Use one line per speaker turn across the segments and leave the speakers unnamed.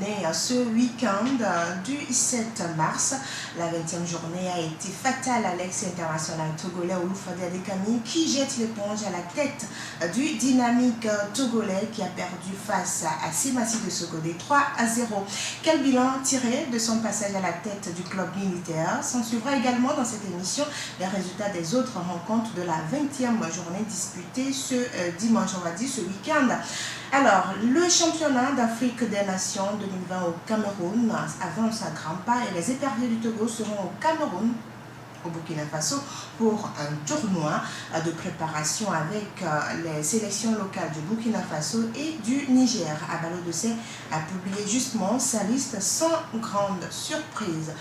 journée ce week-end du 7 mars. La 20e journée a été fatale à l'ex-international togolais Oloufade Adekami qui jette l'éponge à la tête du dynamique togolais qui a perdu face à Semassi de Sokodé 3-0. Quel bilan tiré de son passage à la tête du club militaire? S'en suivra également dans cette émission les résultats des autres rencontres de la 20e journée disputée ce dimanche, on va dire ce week-end. Alors, le championnat d'Afrique des Nations 2020 au Cameroun avance à grands pas et les éperviers du Togo seront au Cameroun, au Burkina Faso, pour un tournoi de préparation avec les sélections locales du Burkina Faso et du Niger. Abalo Dossé a publié justement sa liste sans grande surprise.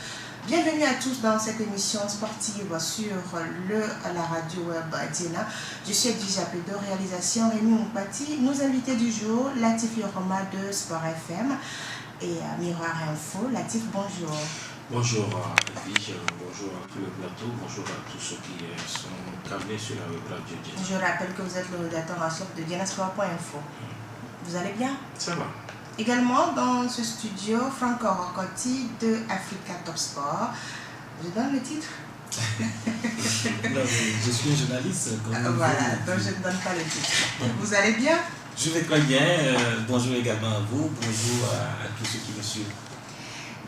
Bienvenue à tous dans cette émission sportive sur la radio web Diena. Je suis Dijapé de réalisation Rémi Moupati. Nos invités du jour, Latif Yoroma de Sport FM et Miroir Info. Latif, bonjour.
Bonjour à Edwige, bonjour à tout le plateau, bonjour à tous ceux qui sont câblés sur la web radio Diena.
Je rappelle que vous êtes le rédacteur en chef de dienasport.info. Vous allez bien?
Ça va.
Également dans ce studio, Franco Rocotti de Africa Top Sport. Je donne le titre.
Non, je suis un journaliste.
Voilà, donc je ne donne pas le titre. Vous allez bien?
Je vais très bien. Bonjour également à vous. Bonjour à tous ceux qui me suivent.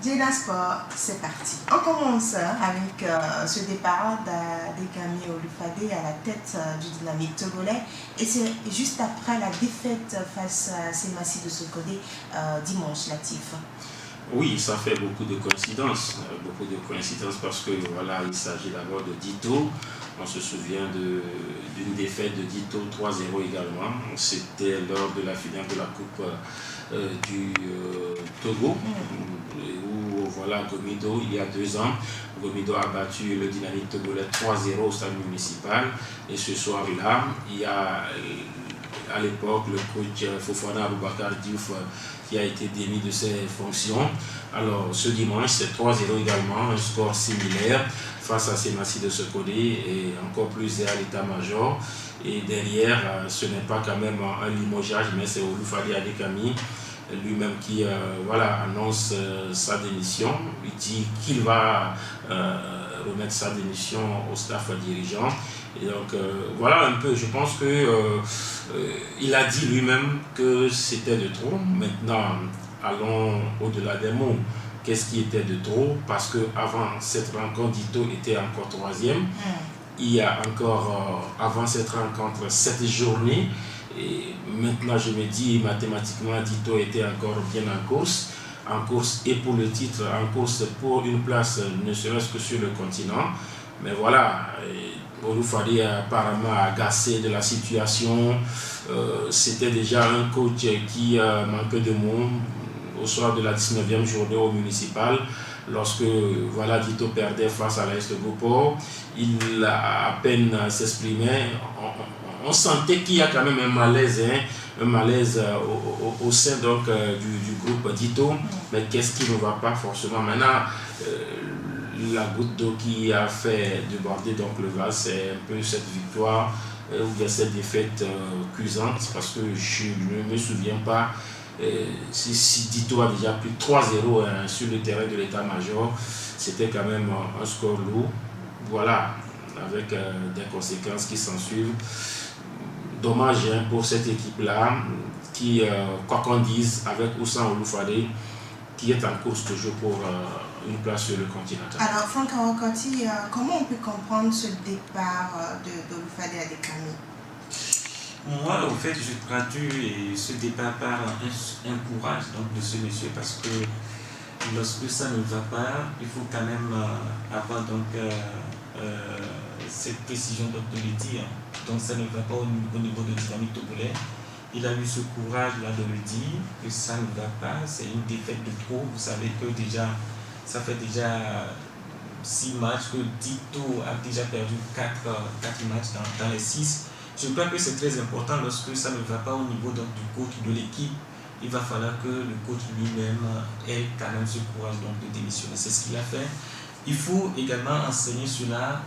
Diena Sport, c'est parti. On commence avec ce départ d'Adekami Oloufade à la tête du dynamique togolais. Et c'est juste après la défaite face à Semassi de Sokodé dimanche, Latif.
Oui, ça fait beaucoup de coïncidences parce que voilà, il s'agit d'abord de Dito. On se souvient d'une défaite de Dito 3-0 également. C'était lors de la finale de la Coupe du Togo, où voilà, Gomido, il y a 2 ans, Gomido a battu le dynamique togolais 3-0 au stade municipal. Et ce soir-là, il y a à l'époque le coach Fofana Aboubakar Diouf qui a été démis de ses fonctions. Alors ce dimanche, c'est 3-0 également, un score similaire face à Semassi de Sokodé et encore plus à l'état-major. Et derrière, ce n'est pas quand même un limogeage, mais c'est Oloufade Adekami lui-même qui annonce sa démission. Il dit qu'il va remettre sa démission au staff dirigeant. Et donc voilà un peu, je pense que il a dit lui-même que c'était de trop. Maintenant, allons au-delà des mots. Qu'est-ce qui était de trop? Parce qu'avant cette rencontre, Dito était encore 3e. Il y a encore, avant cette rencontre, 7 journées. Et maintenant, je me dis, mathématiquement, Dito était encore bien en course et pour le titre, en course pour une place, ne serait-ce que sur le continent. Mais voilà, Oloufade est apparemment agacé de la situation. C'était déjà un coach qui manquait de mots au soir de la 19e journée au municipal. Lorsque Dito perdait face à l'AS Gopo, il a à peine s'exprimait. On sentait qu'il y a quand même un malaise au sein donc, du groupe Dito. Mais qu'est-ce qui ne va pas forcément maintenant? La goutte d'eau qui a fait déborder donc le vase, c'est un peu cette victoire ou bien cette défaite cuisante, parce que je ne me souviens pas si Dito a déjà pris 3-0 sur le terrain de l'état-major. C'était quand même un score lourd. Voilà, avec des conséquences qui s'en suivent. Dommage pour cette équipe-là, qui, quoi qu'on dise, avec ou sans Oloufade, qui est en course toujours pour une place sur le continental.
Alors, Franck Arokotti, comment on peut comprendre ce départ d'Oloufade Adekami?
Moi, au fait, je traduis ce départ par un courage donc, de ce monsieur, parce que lorsque ça ne va pas, il faut quand même avoir donc, cette précision de le dire. Donc ça ne va pas au niveau de dynamique togolais. Il a eu ce courage-là de le dire, que ça ne va pas, c'est une défaite de trop. Vous savez que déjà, ça fait déjà 6 matchs, que Dito a déjà perdu 4 matchs dans les 6. Je crois que c'est très important lorsque ça ne va pas au niveau donc, du coach de l'équipe. Il va falloir que le coach lui-même ait quand même ce courage donc, de démissionner. C'est ce qu'il a fait. Il faut également enseigner cela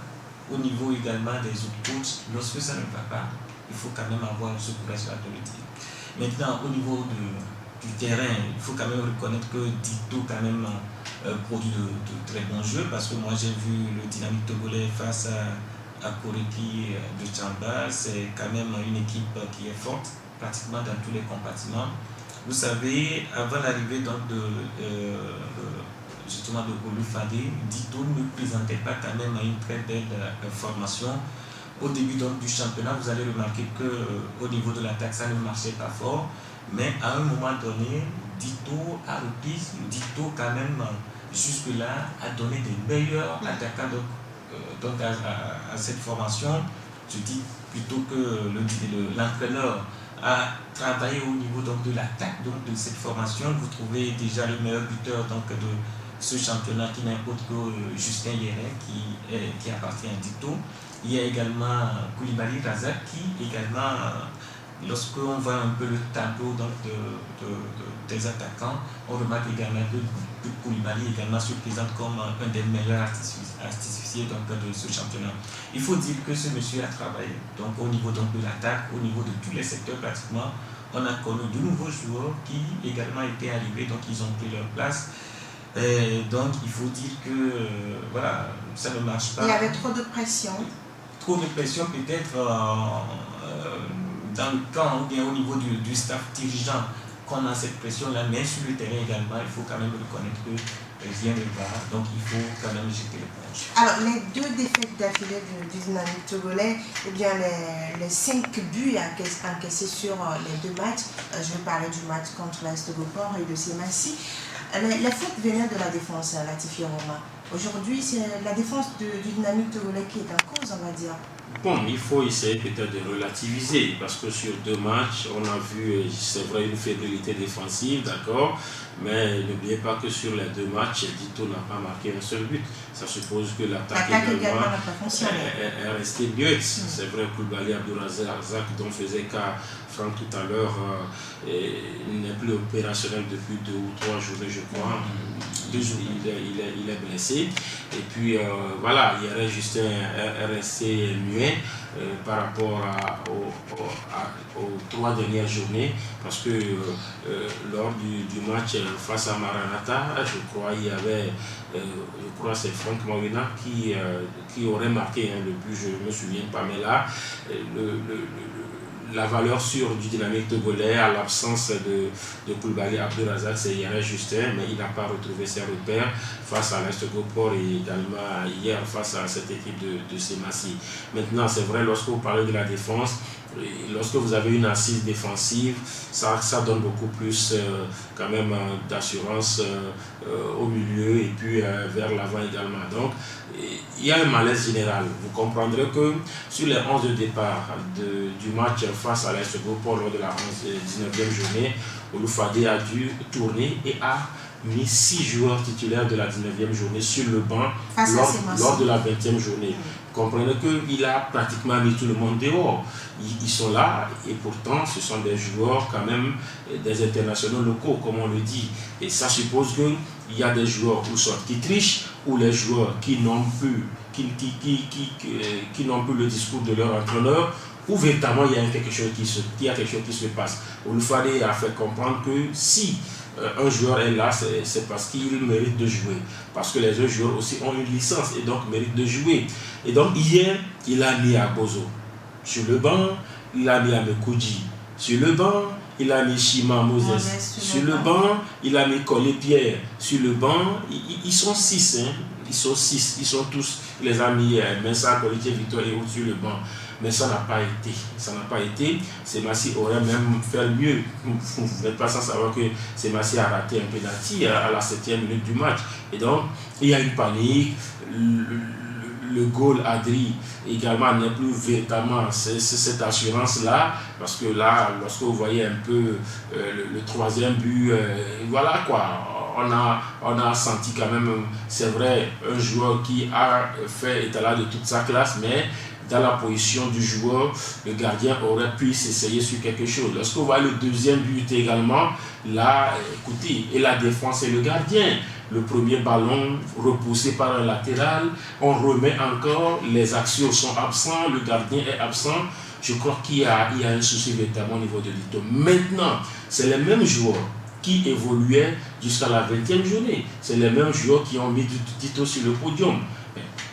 au niveau également des autres coachs. Lorsque ça ne va pas, il faut quand même avoir ce courage-là de le dire. Maintenant, au niveau du terrain, il faut quand même reconnaître que Dito quand même produit de très bons jeux, parce que moi j'ai vu le Dynamique Togolais face à Koreki de Tchamba. C'est quand même une équipe qui est forte pratiquement dans tous les compartiments. Vous savez, avant l'arrivée donc justement de Olufade, Dito ne présentait pas quand même une très belle formation. Au début donc du championnat, vous allez remarquer qu'au niveau de l'attaque, ça ne marchait pas fort. Mais à un moment donné, Dito a repris. Dito quand même, jusque-là, a donné des meilleurs attaquants donc à cette formation. Je dis plutôt que l'entraîneur a travaillé au niveau donc, de l'attaque de cette formation. Vous trouvez déjà le meilleur buteur donc, de ce championnat qui n'est autre que Justin Yéré qui appartient à Dito. Il y a également Koulibaly Razak qui également, lorsqu'on voit un peu le tableau donc, des attaquants, on remarque également que Koulibaly également se présente comme un des meilleurs artificiers donc, de ce championnat. Il faut dire que ce monsieur a travaillé donc, au niveau donc, de l'attaque, au niveau de tous les secteurs pratiquement. On a connu de nouveaux joueurs qui également étaient arrivés, donc ils ont pris leur place. Et donc il faut dire que voilà, ça ne marche pas.
Il y avait trop de pression.
Trop de pression peut-être dans le camp ou bien au niveau du staff dirigeant qu'on a cette pression-là, mais sur le terrain également, il faut quand même reconnaître que rien ne va, donc il faut quand même jeter l'éponge.
Alors, les 2 défaites d'affilée du Dynamique Togolais, eh bien les 5 buts encaissés sur les 2 matchs, je vais parler du match contre l'AS Togopor et de Semassi. Les fautes venaient de la défense, Latifi Roma. Aujourd'hui, c'est la défense du Dynamique Togolais qui est en cause, on va dire.
Bon, il faut essayer peut-être de relativiser, parce que sur 2 matchs, on a vu, c'est vrai, une fébrilité défensive, d'accord, mais n'oubliez pas que sur les 2 matchs, Dito n'a pas marqué un seul but. Ça suppose que l'attaque également
n'a pas fonctionné.
est restée muette. C'est vrai, Koulibaly Abdourazak, dont faisait cas Franck tout à l'heure, il n'est plus opérationnel depuis 2 ou 3 journées, je crois. Il est blessé. Et puis voilà, Yéré Justin est resté muet par rapport aux 3 dernières journées, parce que lors du match face à Maranatha, je crois il y avait, c'est Franck Mawina qui aurait marqué le but, je ne me souviens pas, mais là, la valeur sûre du Dynamique Togolais à l'absence de Koulibaly Abdourazak, c'est Yéré Justin, mais il n'a pas retrouvé ses repères face à l'Est Gopor et également hier face à cette équipe de Semassi. Maintenant, c'est vrai, lorsque vous parlez de la défense, lorsque vous avez une assise défensive, ça donne beaucoup plus quand même d'assurance au milieu et puis vers l'avant également. Donc, il y a un malaise général. Vous comprendrez que sur les 11 de départ du match face à l'AS Gopor lors de la 19e journée, Olufade a dû tourner et a mis 6 joueurs titulaires de la 19e journée sur le banc lors de la 20e journée. Vous comprenez qu'il a pratiquement mis tout le monde dehors. Ils sont là et pourtant ce sont des joueurs quand même, des internationaux locaux comme on le dit. Et ça suppose qu'il y a des joueurs qui trichent ou les joueurs qui n'ont plus, qui n'ont plus le discours de leur entraîneur, ou véritablement il y a quelque chose qui se passe. Olufade a fait comprendre que si un joueur est là, c'est parce qu'il mérite de jouer. Parce que les autres joueurs aussi ont une licence et donc méritent de jouer. Et donc hier, il a mis Abozo sur le banc, il a mis Amekoudji sur le banc, il a mis Shima Moses sur le banc, il a mis Colé Pierre sur le banc. Ils sont 6, hein. Ils sont 6, ils sont tous, il les a mis Mensa, Colitier, Victor et autres sur le banc. Mais ça n'a pas été. Ça n'a pas été. Semassi aurait même fait mieux. Vous n'êtes pas sans savoir que Semassi a raté un penalty à la 7e minute du match. Et donc, il y a une panique. Le goal Adri également n'est plus véritablement cette assurance-là. Parce que là, lorsque vous voyez un peu le 3e but, voilà quoi. On a senti quand même, c'est vrai, un joueur qui a fait étalage de toute sa classe, mais dans la position du joueur, le gardien aurait pu s'essayer sur quelque chose. Lorsque vous voyez le 2e but également, là, écoutez, et la défense et le gardien. Le premier ballon repoussé par un latéral, on remet encore, les axiaux sont absents, le gardien est absent. Je crois qu'il y a un souci véritablement au niveau de Dito. Maintenant, c'est les mêmes joueurs qui évoluaient jusqu'à la 20e journée. C'est les mêmes joueurs qui ont mis Dito sur le podium.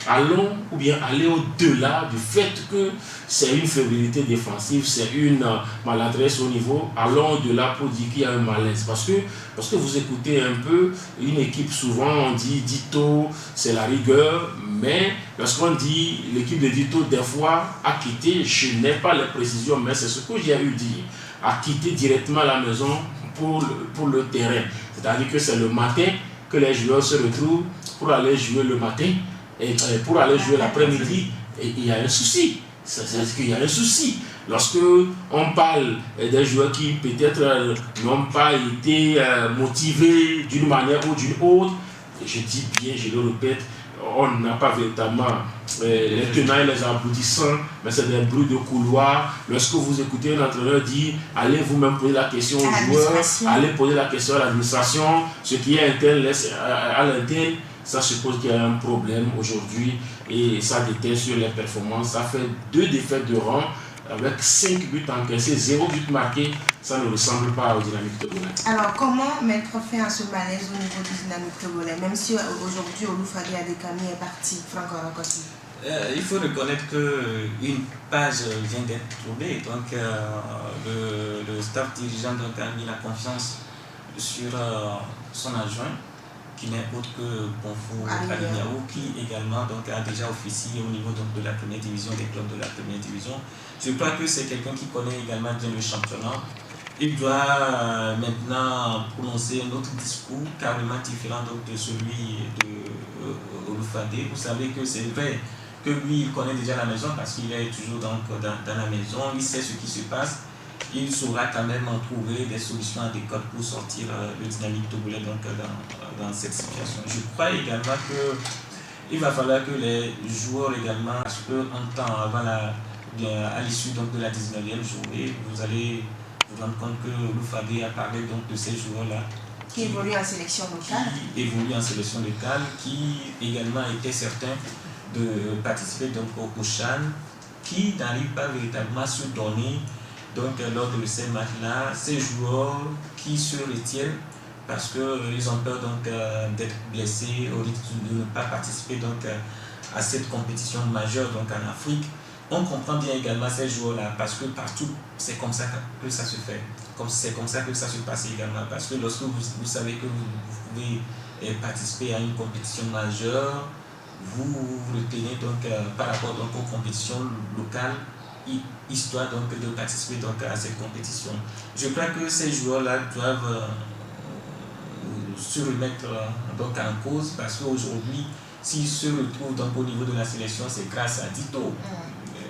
Allons ou bien aller au-delà du fait que c'est une fébrilité défensive, c'est une maladresse au niveau. Allons au-delà pour dire qu'il y a un malaise. Parce que vous écoutez un peu une équipe, souvent on dit Dito, c'est la rigueur, mais lorsqu'on dit l'équipe de Dito, des fois, a quitté, je n'ai pas les précisions, mais c'est ce que j'ai eu dire, a quitté directement la maison pour le terrain. C'est-à-dire que c'est le matin que les joueurs se retrouvent pour aller jouer le matin. Et pour aller jouer l'après-midi, il y a un souci. C'est-à-dire qu'il y a un souci. Lorsque on parle des joueurs qui peut-être n'ont pas été motivés d'une manière ou d'une autre, je dis bien, je le répète, on n'a pas véritablement les tenants et les aboutissants, mais c'est des bruits de couloir. Lorsque vous écoutez un entraîneur dire, allez vous-même poser la question aux joueurs, allez poser la question à l'administration, ce qui est interne laisse à l'interne. Ça suppose qu'il y a un problème aujourd'hui et ça déteint sur les performances. Ça fait 2 défaites de rang avec 5 buts encaissés, 0 but marqué. Ça ne ressemble pas au Dynamique togolais.
Alors, comment mettre fin à ce malaise au niveau du Dynamique togolais, même si aujourd'hui Oloufade Adekami est parti, Franck Rakossi?
Il faut reconnaître qu'une page vient d'être trouvée. Donc, le staff dirigeant donc, a mis la confiance sur son adjoint, qui n'est autre que Bonfo Aliniao, qui également donc, a déjà officié au niveau donc, de la première division, des clubs de la première division. Je crois que c'est quelqu'un qui connaît également bien le championnat. Il doit maintenant prononcer un autre discours carrément différent donc, de celui de Oloufade. Vous savez que c'est vrai que lui, il connaît déjà la maison parce qu'il est toujours donc, dans la maison, il sait ce qui se passe. Il saura quand même en trouver des solutions adéquates pour sortir le Dynamique togolais donc, dans cette situation. Je crois également qu'il va falloir que les joueurs également, parce qu'en temps avant à l'issue donc, de la 19e journée, vous allez vous rendre compte que Oloufade a parlé donc, de ces joueurs-là.
Qui évoluent en sélection locale.
Qui évoluent en sélection locale, qui également étaient certains de participer donc, au CHAN, qui n'arrivent pas véritablement à se donner. Donc, lors de ces matchs-là, ces joueurs qui se retiennent parce qu'ils ont peur d'être blessés au risque de ne pas participer donc, à cette compétition majeure donc, en Afrique. On comprend bien également ces joueurs-là parce que partout, c'est comme ça que ça se fait. C'est comme ça que ça se passe également. Parce que lorsque vous savez que vous pouvez participer à une compétition majeure, vous retenez donc, par rapport donc, aux compétitions locales, histoire donc de participer donc à cette compétition. Je crois que ces joueurs-là doivent se remettre donc en cause parce qu'aujourd'hui, s'ils se retrouvent donc au niveau de la sélection, c'est grâce à Dito.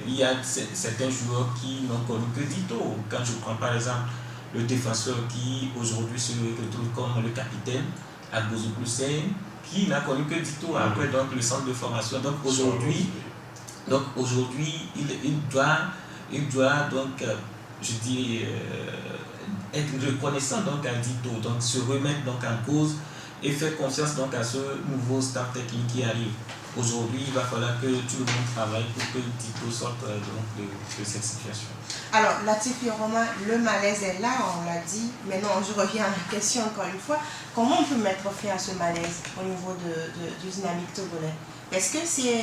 Il y a certains joueurs qui n'ont connu que Dito. Quand je prends par exemple le défenseur qui aujourd'hui se retrouve comme le capitaine, Agbozougou Hussein, qui n'a connu que Dito après donc le centre de formation. Donc aujourd'hui, il doit donc, je dis, être reconnaissant donc à Dito, donc se remettre donc en cause et faire confiance donc à ce nouveau staff technique qui arrive. Aujourd'hui, il va falloir que tout le monde travaille pour que Dito sorte donc de cette situation.
Alors, Latifi Romain, le malaise est là, on l'a dit. Maintenant, je reviens à la question encore une fois. Comment on peut mettre fin à ce malaise au niveau du Dynamique togolais? Est-ce que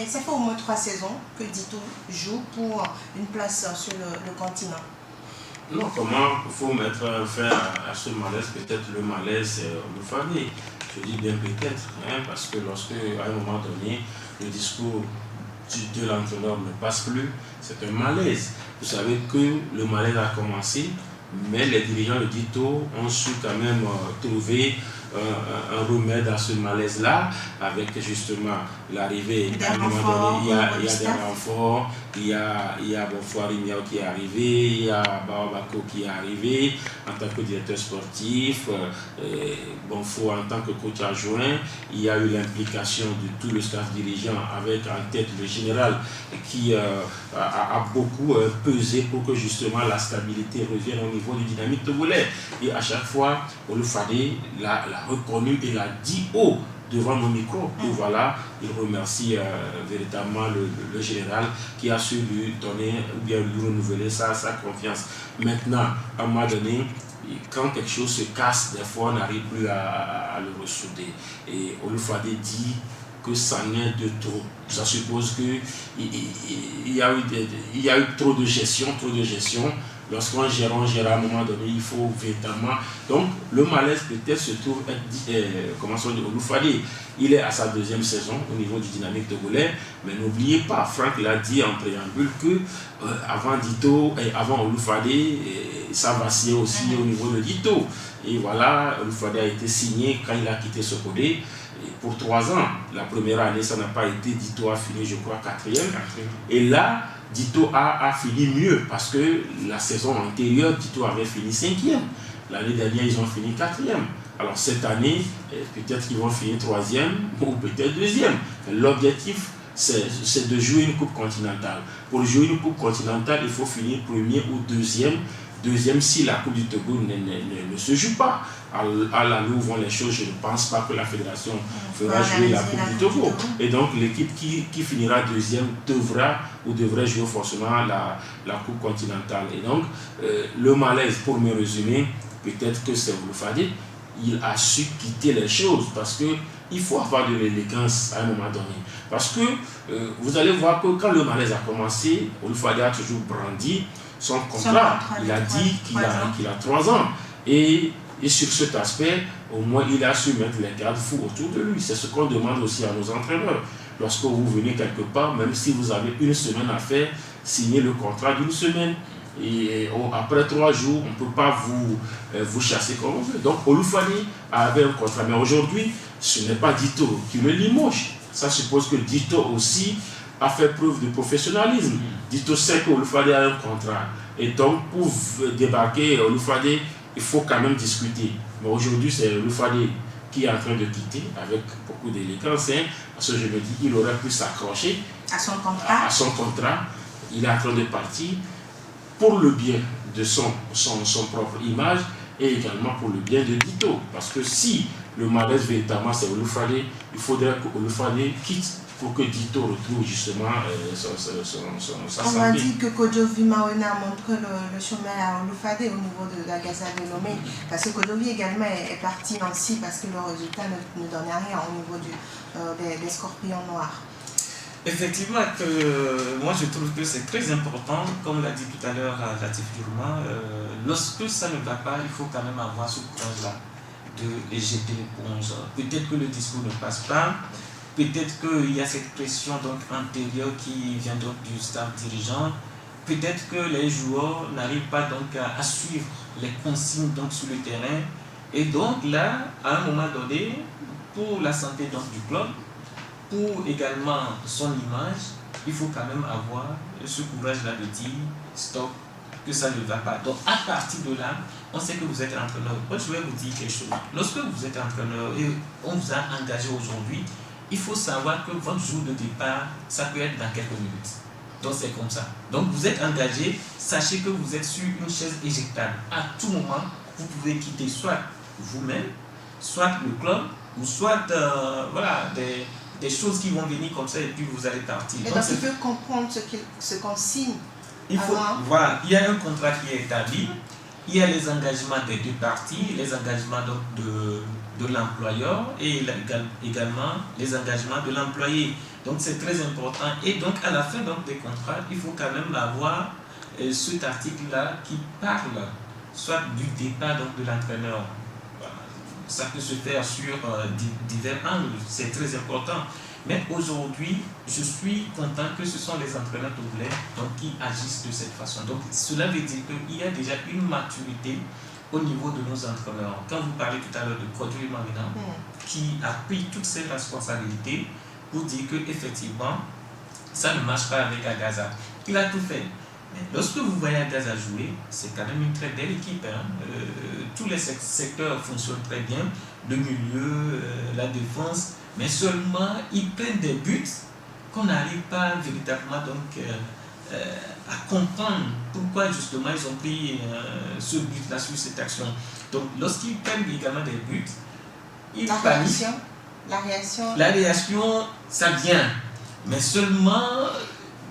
ça fait au moins 3 saisons que Dito joue pour une place sur le continent?
Non, comment il faut mettre fin à ce malaise? Peut-être le malaise, c'est Oloufade. Je dis bien peut-être, parce que lorsque, à un moment donné, le discours de l'entraîneur ne passe plus, c'est un malaise. Vous savez que le malaise a commencé, mais les dirigeants de Dito ont su quand même trouver un remède à ce malaise-là, avec justement l'arrivée, à un moment donné, il y a des renforts, il y a Bonfo Aliniao qui est arrivé, il y a Baobako qui est arrivé en tant que directeur sportif, Bonfo en tant que coach adjoint, il y a eu l'implication de tout le staff dirigeant avec en tête le général qui a beaucoup pesé pour que justement la stabilité revienne au niveau du Dynamique togolais. Et à chaque fois, Oloufade l'a reconnu et l'a dit haut devant nos micros. Et voilà, il remercie véritablement le général qui a su lui donner ou bien lui renouveler sa confiance. Maintenant, à un moment donné, Et quand quelque chose se casse, des fois, on n'arrive plus à le ressouder. Et Olufade dit que ça n'est de trop. Ça suppose qu'il y a eu trop de gestion. Lorsqu'on gère à un moment donné, il faut véritablement. Donc, le malaise peut-être se trouve commençons de Olufade. Il est à sa 2e saison au niveau du Dynamique togolais, mais n'oubliez pas, Franck l'a dit en préambule, que avant Dito et avant Olufade, ça vacillait aussi au niveau de Dito. Et voilà, Olufade a été signé quand il a quitté Sokodé pour 3 ans. La première année, ça n'a pas été. Dito a fini, je crois, 4e. Et là, Dito a fini mieux parce que la saison antérieure, Dito avait fini 5e. L'année dernière, ils ont fini 4e. Alors cette année, peut-être qu'ils vont finir 3e ou peut-être 2e. L'objectif, c'est de jouer une coupe continentale. Pour jouer une coupe continentale, il faut finir 1er ou 2e. 2e si la Coupe du Togo ne se joue pas. À l'allure où vont les choses, je ne pense pas que la fédération fera jouer la Coupe du Togo. Et donc l'équipe qui finira 2e devrait jouer forcément la Coupe continentale. Et donc le malaise, pour me résumer, peut-être que c'est Olufade, il a su quitter les choses parce qu'il faut avoir de l'élégance à un moment donné. Parce que vous allez voir que quand le malaise a commencé, Olufade a toujours brandi son contrat. Il a dit qu'il a 3 ans. Et sur cet aspect, au moins, il a su mettre les garde-fous autour de lui. C'est ce qu'on demande aussi à nos entraîneurs. Lorsque vous venez quelque part, même si vous avez 1 semaine à faire, signez le contrat d'1 semaine. Et après 3 jours, on ne peut pas vous chasser comme on veut. Donc, Olufade avait un contrat. Mais aujourd'hui, ce n'est pas Dito qui le limoge. Ça suppose que Dito aussi a fait preuve de professionnalisme. Dito sait qu'Olufade a un contrat. Et donc, pour débarquer Olufade, il faut quand même discuter. Mais aujourd'hui, c'est Olufade qui est en train de quitter avec beaucoup d'élégance. Parce que je me dis qu'il aurait pu s'accrocher
à son contrat.
Il est en train de partir pour le bien de son propre image et également pour le bien de Dito. Parce que si le malaise véritablement c'est Olufade, il faudrait que Olufade quitte pour que Dito retrouve justement sa santé.
On m'a dit que Kojovi Maona montre le chemin à Olufade au niveau de la Gaza de Lomé, parce que Kojovi également est parti ainsi parce que le résultat ne donnait rien au niveau des scorpions noirs.
Effectivement, moi je trouve que c'est très important, comme l'a dit tout à l'heure Latif Durma, lorsque ça ne va pas, il faut quand même avoir ce courage-là de jeter l'éponge. Peut-être que le discours ne passe pas, peut-être qu'il y a cette pression donc antérieure qui vient donc du staff dirigeant, peut-être que les joueurs n'arrivent pas donc à suivre les consignes donc sur le terrain, et donc là, à un moment donné, pour la santé donc du club, pour également son image, il faut quand même avoir ce courage-là de dire stop, que ça ne va pas. Donc à partir de là, on sait que vous êtes entraîneur. Moi, je vais vous dire quelque chose. Lorsque vous êtes entraîneur et on vous a engagé aujourd'hui, il faut savoir que votre jour de départ, ça peut être dans quelques minutes. Donc c'est comme ça. Donc vous êtes engagé, sachez que vous êtes sur une chaise éjectable. À tout moment, vous pouvez quitter soit vous-même, soit le club, ou soit voilà, des choses qui vont venir comme ça et puis vous allez partir.
Et donc il faut comprendre ce qu'on signe.
Voilà, il y a un contrat qui est établi, il y a les engagements des deux parties, les engagements donc de l'employeur et également les engagements de l'employé. Donc c'est très important. Et donc à la fin donc, des contrats, il faut quand même avoir cet article-là qui parle soit du départ donc, de l'entraîneur. Ça peut se faire sur divers angles, c'est très important. Mais aujourd'hui, je suis content que ce sont les entraîneurs togolais qui agissent de cette façon. Donc cela veut dire qu'il y a déjà une maturité au niveau de nos entraîneurs. Quand vous parlez tout à l'heure de Kojovi Maona, qui a pris toutes ses responsabilités pour dire qu'effectivement, ça ne marche pas avec Agaza. Il a tout fait. Mais lorsque vous voyez Agaza jouer, c'est quand même une très belle équipe. Tous les secteurs fonctionnent très bien, le milieu, la défense, mais seulement ils prennent des buts qu'on n'arrive pas véritablement donc, à comprendre pourquoi justement ils ont pris ce but-là sur cette action. Donc lorsqu'ils prennent également des buts, ils paniquent. La réaction, ça vient, mais seulement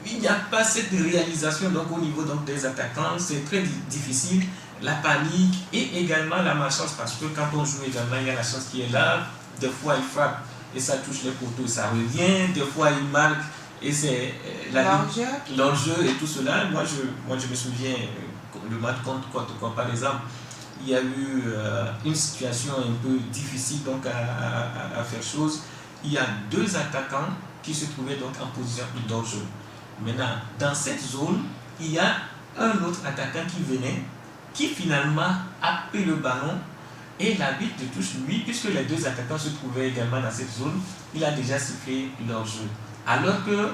il n'y a pas cette réalisation donc, au niveau donc, des attaquants, c'est très difficile la panique et également la malchance, parce que quand on joue également, il y a la chance qui est là. Des fois, il frappe et ça touche les poteaux, ça revient. Des fois, il marque et c'est l'enjeu et tout cela. Moi, je me souviens, le match contre quoi, par exemple, il y a eu une situation un peu difficile donc à faire chose. Il y a 2 attaquants qui se trouvaient donc en position d'enjeu. Maintenant, dans cette zone, il y a un autre attaquant qui venait, qui finalement a pris le ballon et l'arbitre de touche, lui, puisque les 2 attaquants se trouvaient également dans cette zone, il a déjà sifflé leur jeu. Alors que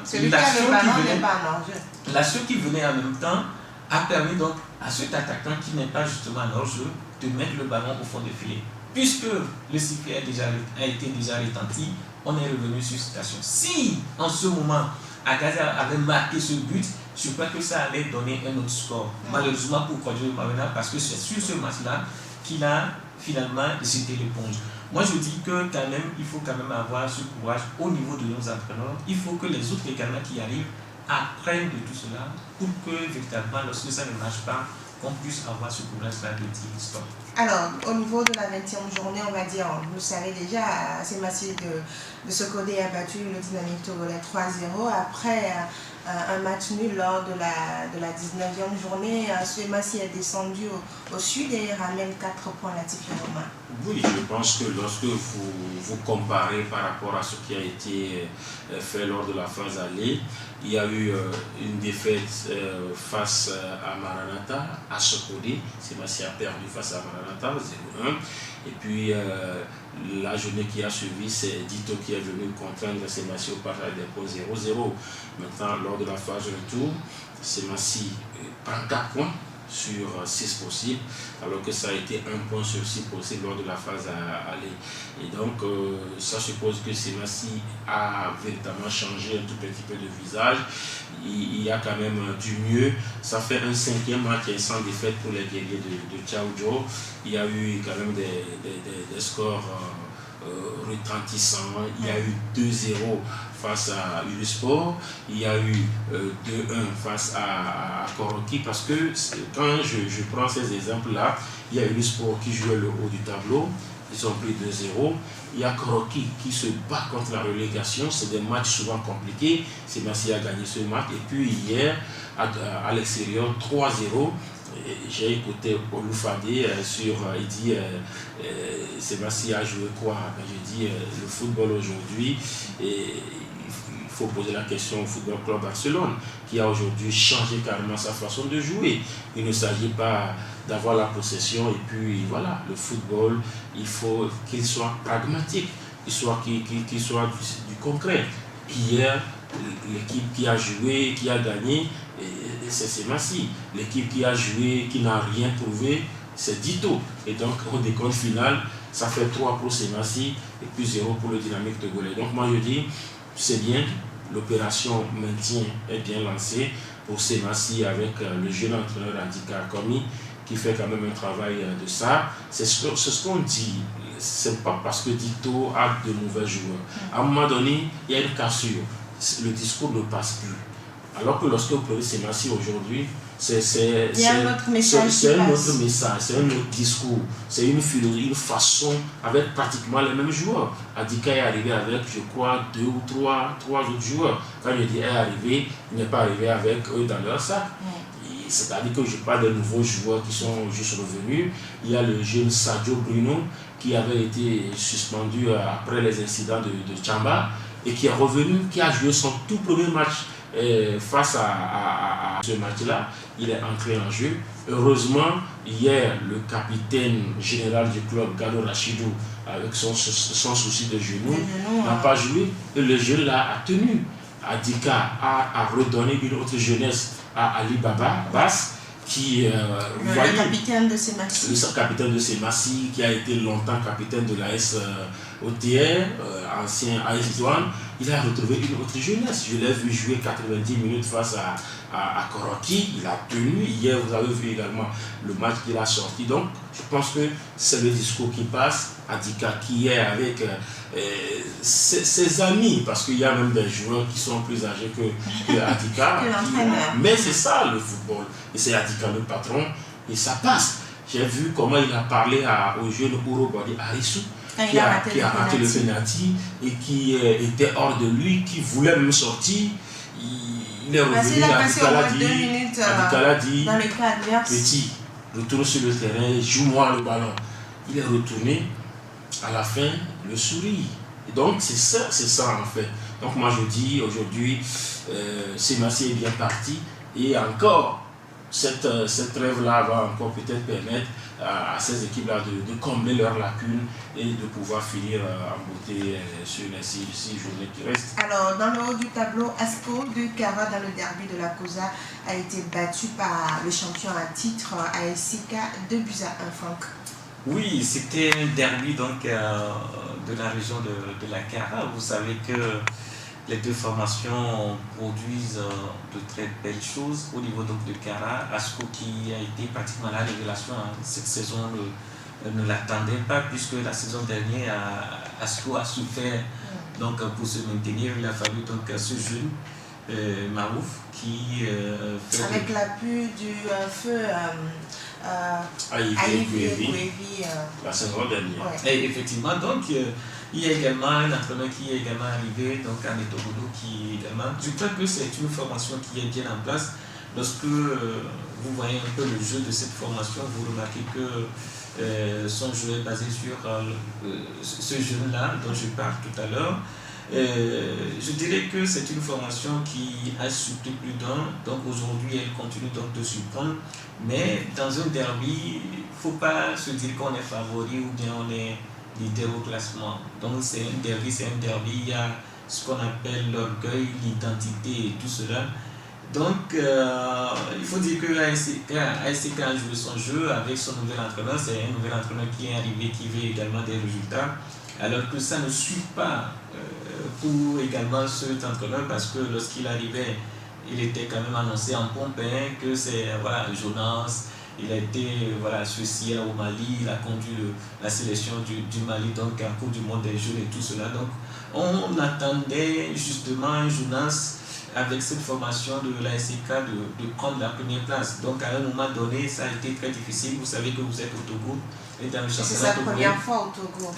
l'action qui venait en même temps a permis donc à cet attaquant qui n'est pas justement en jeu de mettre le ballon au fond du filet. Puisque le sifflet a été déjà retenti, on est revenu sur cette action. Si en ce moment Agaza avait marqué ce but, je crois que ça allait donner un autre score. Malheureusement pour Kwadjo Marina, parce que c'est sur ce match-là qu'il a finalement jeté l'éponge. Moi je dis que quand même, il faut quand même avoir ce courage au niveau de nos entraîneurs. Il faut que les autres également qui arrivent apprennent de tout cela pour que véritablement, lorsque ça ne marche pas, qu'on puisse avoir ce courage-là de dire stop.
Alors, au niveau de la 20e journée, on va dire, vous le savez déjà, Semassi de Sokode a battu le Dynamique Togolais 3-0 après un match nul lors de la 19e journée. Semassi est descendu au sud et ramène 4 points à Tifi Romain.
Oui, je pense que lorsque vous comparez par rapport à ce qui a été fait lors de la phase aller, il y a eu une défaite face à Maranatha, à Sokode. Semassi a perdu face à Maranatha, 0-1. Et puis la journée qui a suivi, c'est Dito qui est venu contraindre Semassi au partage des points 0-0. Maintenant, lors de la phase retour, Semassi prend 4 points sur 6 possibles, alors que ça a été 1 point sur 6 possibles lors de la phase à aller. Et donc, ça suppose que Semassi a véritablement changé un tout petit peu de visage. Il y a quand même du mieux. Ça fait un 5e match sans défaite pour les guerriers de Tchaoudjo. Il y a eu quand même des scores retentissants. Il y a eu 2-0 face à Ulisport, il y a eu 2-1 face à Koroki, parce que quand je prends ces exemples-là, il y a Ulisport qui jouait le haut du tableau, ils ont pris 2-0. Il y a Koroki qui se bat contre la relégation, c'est des matchs souvent compliqués. Semassi a gagné ce match. Et puis hier, à l'extérieur, 3-0. J'ai écouté Oloufade il dit Semassi a joué quoi? Je dis le football aujourd'hui, et il faut poser la question au Football Club Barcelone qui a aujourd'hui changé carrément sa façon de jouer. Il ne s'agit pas d'avoir la possession et puis voilà, le football, il faut qu'il soit pragmatique, qu'il soit du concret. Hier, l'équipe qui a joué, qui a gagné, c'est Semassi. L'équipe qui a joué, qui n'a rien prouvé, c'est Dito. Et donc, au décompte final, ça fait 3 pour Semassi et puis 0 pour le Dynamique Togolais. Donc, moi, je dis, c'est bien, l'opération maintien est bien lancée pour Semassi avec le jeune entraîneur Adika Komi qui fait quand même un travail de ça. C'est ce qu'on dit. C'est pas parce que Dito a de mauvais joueurs. À un moment donné, il y a une cassure. Le discours ne passe plus. Alors que lorsque vous prenez Semassi aujourd'hui, c'est un autre message, c'est un autre discours, c'est une philosophie, une façon, avec pratiquement les mêmes joueurs. Adika est arrivé avec, je crois, 2 ou 3 autres joueurs. Quand je dis est arrivé, il n'est pas arrivé avec eux dans leur sac. C'est-à-dire que je parle de nouveaux joueurs qui sont juste revenus. Il y a le jeune Sadio Bruno qui avait été suspendu après les incidents de Tchamba et qui est revenu, qui a joué son tout premier match face à ce match-là. Il est entré en jeu. Heureusement, hier, le capitaine général du club, Galo Rachidou, avec son souci de genou, n'a pas joué. Et le jeune là a tenu. Adika a redonné une autre jeunesse à Ali Baba Bass, qui
le capitaine de Semassi.
Le capitaine de Semassi, qui a été longtemps capitaine de l'AS OTR, ancien AS Douane. Il a retrouvé une autre jeunesse. Je l'ai vu jouer 90 minutes face à Koroki. Il a tenu. Hier, vous avez vu également le match qu'il a sorti. Donc, je pense que c'est le discours qui passe. Adika qui est avec ses amis, parce qu'il y a même des joueurs qui sont plus âgés que Adika. Mais c'est ça le football. Et c'est Adika le patron. Et ça passe. J'ai vu comment il a parlé au jeune Urobadi Arissou, qui a raté le penalty et qui était hors de lui, qui voulait même sortir. Il est revenu, Adikala dit, petit, retourne sur le terrain, joue-moi le ballon. Il est retourné, à la fin, le sourire. Et donc c'est ça en fait. Donc moi je dis aujourd'hui, Semassi est bien parti et encore, cette rêve-là va encore peut-être permettre à ces équipes-là de combler leurs lacunes et de pouvoir finir en beauté sur les 6 journées qui restent.
Alors, dans le haut du tableau, Asco de Kara dans le derby de la Cosa a été battu par le champion à titre ASK 2-1, Franck.
Oui, c'était un derby donc, de la région de la Kara. Vous savez que les deux formations produisent de très belles choses au niveau donc, de Kara. Asco qui a été pratiquement la révélation cette saison ne l'attendait pas puisque la saison dernière Asco a souffert donc, pour se maintenir. Il a fallu donc ce jeune Marouf qui fait
avec l'appui du feu
la saison dernière.
Ouais.
Et effectivement, donc il y a également un entraîneur qui est également arrivé, donc en Etogodo qui également. Je crois que c'est une formation qui est bien en place. Lorsque vous voyez un peu le jeu de cette formation, vous remarquez que son jeu est basé sur ce jeune-là dont je parle tout à l'heure. Je dirais que c'est une formation qui a surpris plus d'un, donc aujourd'hui elle continue donc de surprendre, mais dans un derby, il ne faut pas se dire qu'on est favori ou bien on est leader au classement. Donc c'est un derby, il y a ce qu'on appelle l'orgueil, l'identité et tout cela. Donc il faut dire que ASK a joué son jeu avec son nouvel entraîneur, c'est un nouvel entraîneur qui est arrivé, qui veut également des résultats, alors que ça ne suit pas pour également cet entraîneur parce que lorsqu'il arrivait, il était quand même annoncé en pompe que c'est Jonas, il a été associé au Mali, il a conduit la sélection du Mali donc en Coupe du Monde des Jeunes et tout cela. Donc on attendait justement Jonas avec cette formation de la SK de prendre la première place. Donc à un moment donné, ça a été très difficile. Vous savez que vous êtes au Togo.
C'est sa première fois au Togo.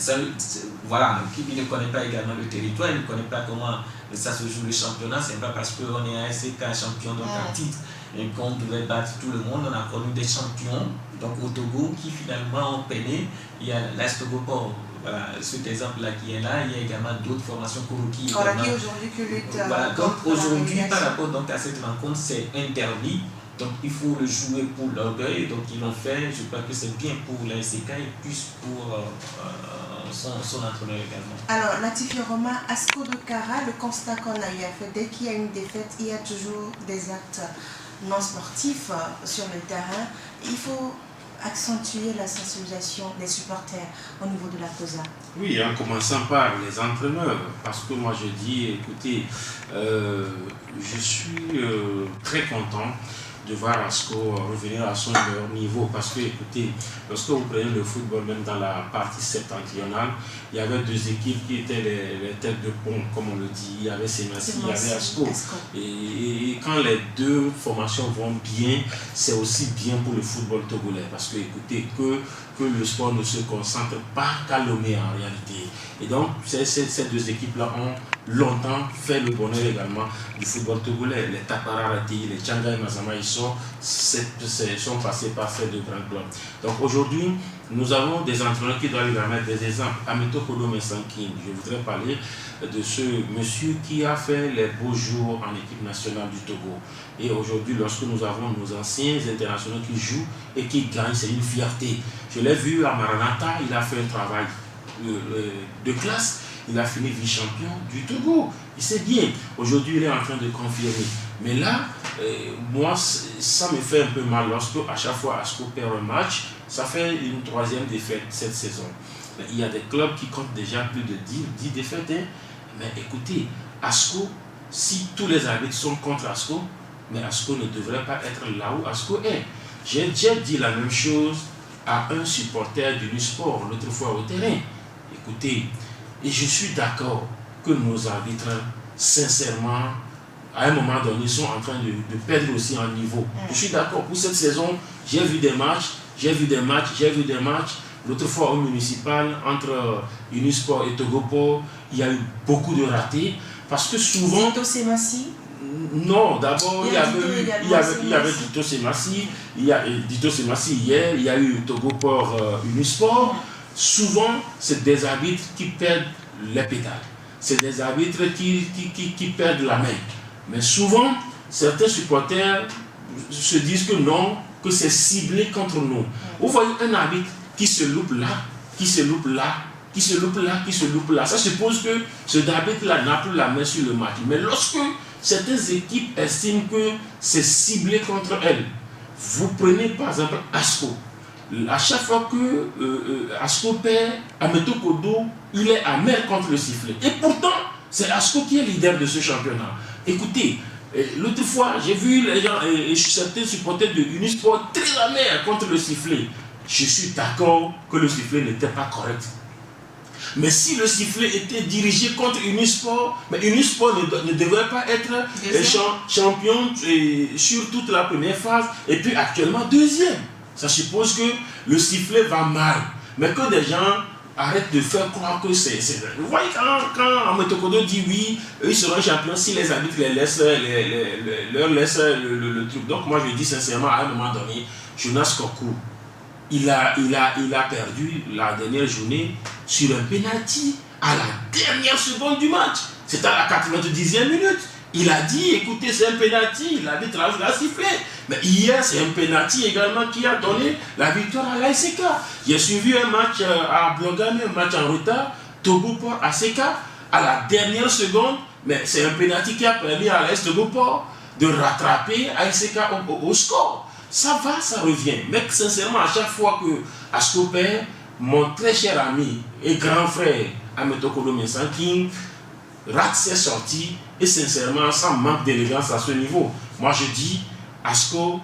Il ne connaît pas également le territoire, il ne connaît pas comment ça se joue le championnat. Ce n'est pas parce qu'on est ASK champion donc en titre et qu'on devait battre tout le monde. On a connu des champions donc au Togo qui finalement ont peiné. Il y a l'Astogopor. Voilà, cet exemple-là qui est là, il y a également d'autres formations Kuruki.
Qui aujourd'hui que lutte.
Donc aujourd'hui, par rapport donc, à cette rencontre, c'est un derby. Donc il faut le jouer pour l'orgueil. Donc ils l'ont fait. Je crois que c'est bien pour la SK et plus pour son entraîneur également.
Alors, Latifi Romain, Asco de Kara, le constat qu'on a eu à faire, dès qu'il y a une défaite, il y a toujours des actes non sportifs sur le terrain. Il faut accentuer la sensibilisation des supporters au niveau de la COSA.
Oui, en commençant par les entraîneurs, parce que moi je dis, écoutez, je suis très content de voir Asco revenir à son meilleur niveau, parce que écoutez, lorsque vous prenez le football, même dans la partie septentrionale, il y avait deux équipes qui étaient les têtes de pont, comme on le dit. Il y avait Semassi, il y avait Asco. Et quand les deux formations vont bien, c'est aussi bien pour le football togolais, parce que écoutez, que le sport ne se concentre pas qu'à Lomé en réalité. Et donc, ces deux équipes-là ont longtemps fait le bonheur également du football togolais. Les Tapararati, les Tchanga et Mazama, ils sont passés par ces deux grands clubs. Donc aujourd'hui, nous avons des entraîneurs qui doivent lui remettre des exemples. Amito Kodo Mesankin, je voudrais parler de ce monsieur qui a fait les beaux jours en équipe nationale du Togo. Et aujourd'hui, lorsque nous avons nos anciens internationaux qui jouent et qui gagnent, c'est une fierté. Je l'ai vu à Maranatha, il a fait un travail de classe. Il a fini vice-champion du Togo. Il sait bien. Aujourd'hui, il est en train de confirmer. Mais là, moi, ça me fait un peu mal lorsque, à chaque fois, Asco perd un match. Ça fait une troisième défaite cette saison. Mais il y a des clubs qui comptent déjà plus de 10 défaites. Mais écoutez, Asco, si tous les arbitres sont contre Asco, mais Asco ne devrait pas être là où Asco est. J'ai déjà dit la même chose à un supporter du Sport l'autre fois au terrain. Écoutez, et je suis d'accord que nos arbitres, sincèrement, à un moment donné, sont en train de perdre aussi en niveau. Je suis d'accord. Pour cette saison, j'ai vu des matchs, J'ai vu des matchs. L'autre fois au municipal, entre Unisport et Togopo, il y a eu beaucoup de ratés. Parce que souvent...
Dito Semassi?
Non, d'abord, il y avait Dito Semassi. Dito Semassi hier, il y a eu Togoport Unisport. Souvent, c'est des arbitres qui perdent les pédales. C'est des arbitres qui perdent la main. Mais souvent, certains supporters se disent que non, que c'est ciblé contre nous. Vous voyez un arbitre qui se loupe là, qui se loupe là, qui se loupe là, qui se loupe là. Ça suppose que ce arbitre-là n'a plus la main sur le match. Mais lorsque certaines équipes estiment que c'est ciblé contre elles, vous prenez par exemple Asco. À chaque fois que Asco perd, Ameto Kodo, il est amer contre le sifflet. Et pourtant, c'est Asco qui est leader de ce championnat. Écoutez, l'autre fois, j'ai vu les gens, certains supporters de Unisport très amers contre le sifflet. Je suis d'accord que le sifflet n'était pas correct. Mais si le sifflet était dirigé contre Unisport, mais Unisport ne devrait pas être champion sur toute la première phase et puis actuellement deuxième. Ça suppose que le sifflet va mal. Mais que des gens arrêtent de faire croire que c'est... Vous voyez, quand Ameto Kodo dit oui, eux ils seront champions si les arbitres leur laissent le truc. Donc moi je dis sincèrement, à un moment donné, Jonas Kokou, il a perdu la dernière journée sur un penalty à la dernière seconde du match. C'est à la 90e minute. Il a dit, écoutez, c'est un penalty. Il a dit, l'a sifflé. Mais hier, c'est un penalty également qui a donné la victoire à l'ASK. J'ai suivi un match à Blogame, un match en retard, Togo-Port ASK, à la dernière seconde. Mais c'est un penalty qui a permis à l'AS Togo-Port de rattraper ASK au score. Ça va, ça revient. Mais sincèrement, à chaque fois que Asco perd, mon très cher ami et grand frère Ameto Kodo Mensanking rate ses sorties et sincèrement, ça manque d'élégance à ce niveau. Moi, je dis, Asco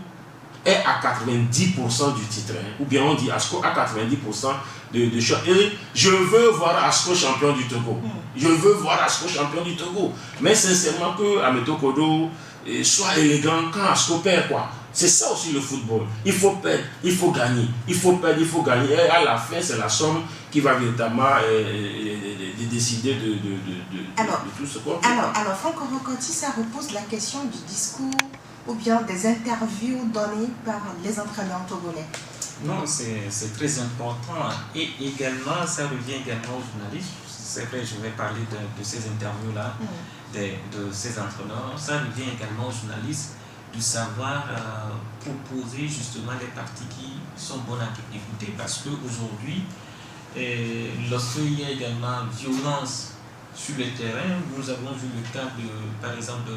est à 90% du titre. Ou bien on dit Asco à 90% de champion. Et je veux voir Asco champion du Togo. Je veux voir Asco champion du Togo. Mais sincèrement, que Ameto Kodo soit élégant quand Asco perd, quoi. C'est ça aussi le football. Il faut perdre, il faut gagner. Il faut perdre, il faut gagner. Et à la fin, c'est la somme qui va véritablement décider de tout ce qu'on fait.
Alors, Franco Rocotti, ça repose la question du discours ou bien des interviews données par les entraîneurs togolais.
Non, c'est très important. Et également, ça revient également aux journalistes. C'est vrai, je vais parler de ces interviews-là, de ces entraîneurs. Ça revient également aux journalistes de savoir proposer justement les parties qui sont bonnes à écouter, parce qu'aujourd'hui, lorsqu'il y a également violence sur le terrain, nous avons vu le cas par exemple,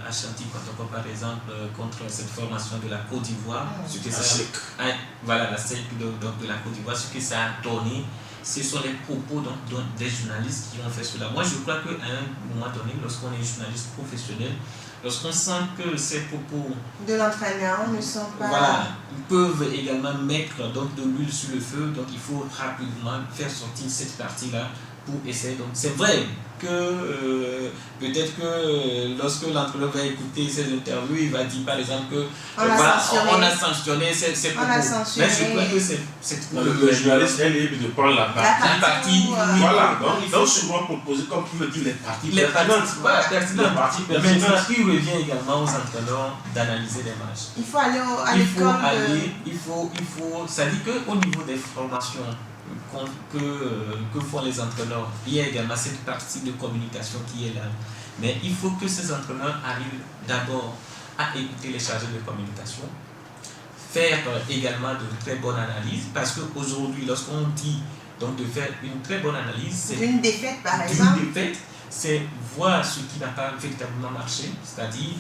Ashanti Kotoko, par exemple, contre cette formation de la Côte d'Ivoire, ce que ça voilà, la SEC de la Côte d'Ivoire, ce que ça a donné, ce sont les propos des journalistes qui ont fait cela. Moi, je crois qu'à un moment donné, lorsqu'on est journaliste professionnel, lorsqu'on sent que ces propos
de l'entraîneur ne sont pas...
Voilà, ils peuvent également mettre donc, de l'huile sur le feu, donc il faut rapidement faire sortir cette partie-là pour essayer. Donc c'est vrai que peut-être que lorsque l'entraîneur va écouter ces interviews, il va dire par exemple que on a sanctionné ces propos. Mais je crois que c'est
le journaliste est libre de prendre la partie.
Voilà,
donc il faut souvent proposer, comme tu le dis, les parties
pertinentes. Maintenant, il revient également aux entraîneurs d'analyser les matchs.
Il faut aller à l'école.
Il faut, ça dit qu'au niveau des formations que font les entraîneurs, il y a également cette partie de communication qui est là. Mais il faut que ces entraîneurs arrivent d'abord à écouter les chargés de communication, faire également de très bonnes analyses, parce qu'aujourd'hui, lorsqu'on dit donc de faire une très bonne analyse, c'est
une défaite par exemple.
Une défaite, c'est voir ce qui n'a pas véritablement marché, c'est-à-dire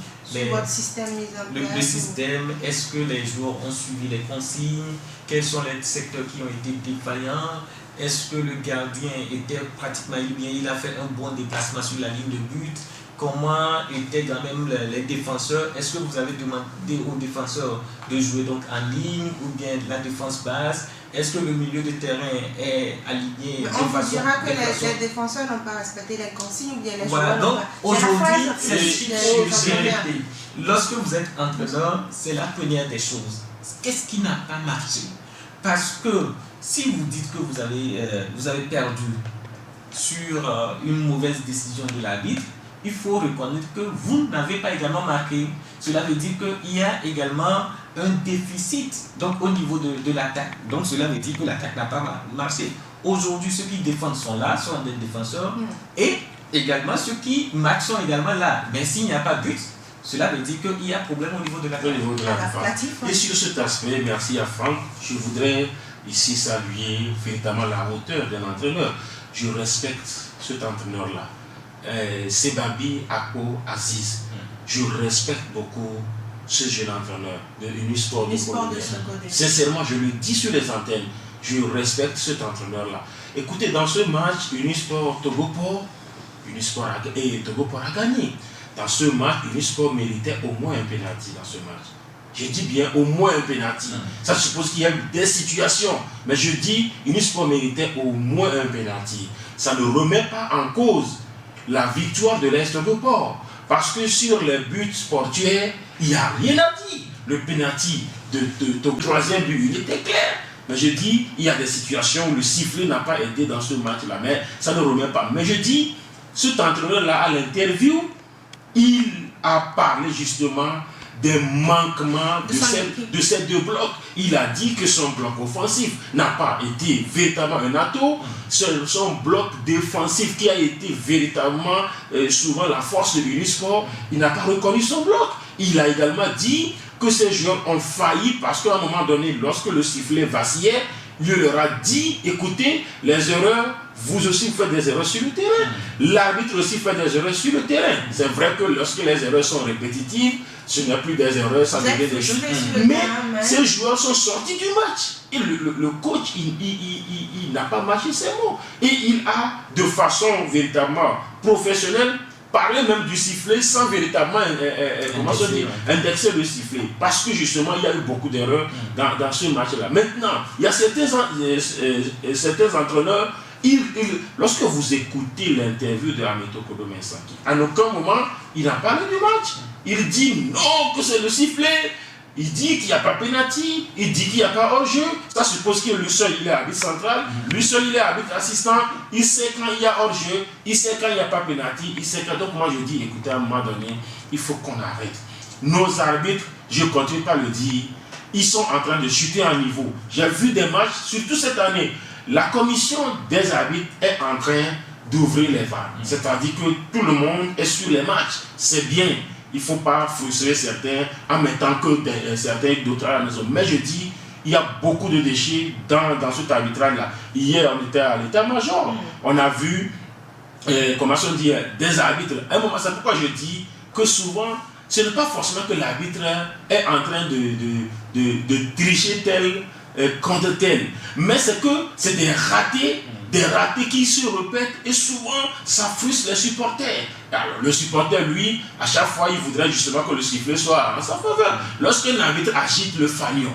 votre système mis en place.
Le système, est-ce que les joueurs ont suivi les consignes, quels sont les secteurs qui ont été défaillants, est-ce que le gardien était pratiquement éliminé, il a fait un bon déplacement sur la ligne de but, comment étaient quand même les défenseurs, est-ce que vous avez demandé aux défenseurs de jouer donc en ligne ou bien la défense basse, est-ce que le milieu de terrain est aligné?
On vous dira que les défenseurs n'ont pas respecté les consignes ou bien les
joueurs
n'ont
pas. Donc aujourd'hui, lorsque vous êtes entraîneur, c'est la première des choses. Qu'est-ce qui n'a pas marché? Parce que si vous dites que vous avez perdu sur une mauvaise décision de l'arbitre, il faut reconnaître que vous n'avez pas également marqué. Cela veut dire qu'il y a également un déficit donc, au niveau de l'attaque. Donc cela veut dire que l'attaque n'a pas marché. Aujourd'hui, ceux qui défendent sont là, sont des défenseurs, et également ceux qui marquent sont également là. Mais s'il n'y a pas de but, cela veut dire qu'il y a problème au niveau de l'attaque.
Et sur cet aspect, merci à Franck, je voudrais ici saluer véritablement la hauteur d'un entraîneur. Je respecte cet entraîneur-là. Sebabi Ako Aziz. Je respecte beaucoup ce jeune entraîneur de Unisport de Colombie. Sincèrement, je le dis sur les antennes, je respecte cet entraîneur-là. Écoutez, dans ce match, Unisport Togoport a gagné. Dans ce match, Unisport méritait au moins un pénalty dans ce match. Je dis bien au moins un pénalty. Ça suppose qu'il y a eu des situations. Mais je dis, Unisport méritait au moins un pénalty. Ça ne remet pas en cause la victoire de l'Est Togoport. Parce que sur les buts portuaires, il n'y a rien à dire. Le pénalty de troisième but, il était clair. Mais je dis, il y a des situations où le sifflet n'a pas aidé dans ce match-là. Mais ça ne remet pas. Mais je dis, cet entraîneur-là, à l'interview, il a parlé justement des manquements de ces deux blocs. Il a dit que son bloc offensif n'a pas été véritablement un atout. Son bloc défensif qui a été véritablement souvent la force de l'Unisport, il n'a pas reconnu son bloc. Il a également dit que ces joueurs ont failli parce qu'à un moment donné, lorsque le sifflet vacillait, il leur a dit, écoutez, les erreurs, vous aussi faites des erreurs sur le terrain. L'arbitre aussi fait des erreurs sur le terrain. C'est vrai que lorsque les erreurs sont répétitives, ce n'est plus des erreurs, ça devient des choses. Mais ces joueurs sont sortis du match. Et le coach, il n'a pas mâché ses mots. Et il a, de façon véritablement professionnelle, parlé même du sifflet sans véritablement indexer le sifflet. Parce que justement, il y a eu beaucoup d'erreurs dans ce match-là. Maintenant, il y a certains entraîneurs, lorsque vous écoutez l'interview de Amito Kodo Mensaki, à aucun moment, il a parlé du match. Il dit non, que c'est le sifflet. Il dit qu'il n'y a pas pénalty, il dit qu'il n'y a pas hors-jeu. Ça suppose que lui seul, il est arbitre central, lui seul, il est arbitre assistant. Il sait quand il y a hors-jeu, il sait quand il n'y a pas pénalty, il sait quand. Donc moi je dis, écoutez, à un moment donné, il faut qu'on arrête. Nos arbitres, je ne continue pas à le dire, ils sont en train de chuter en niveau. J'ai vu des matchs, surtout cette année, la commission des arbitres est en train d'ouvrir les vannes. C'est-à-dire que tout le monde est sur les matchs. C'est bien. Il ne faut pas frustrer certains en mettant que certains d'autres à la maison. Mais je dis, il y a beaucoup de déchets dans cet arbitrage-là. Hier, on était à l'état-major. On a vu, comment on dit, des arbitres. À un moment, c'est pourquoi je dis que souvent, ce n'est pas forcément que l'arbitre est en train de tricher tel contre tel. Mais c'est que c'est des ratés qui se répètent et souvent ça frustre les supporters. Alors le supporter, lui, à chaque fois, il voudrait justement que le sifflet soit en sa faveur. Lorsque l'arbitre agite le fanion,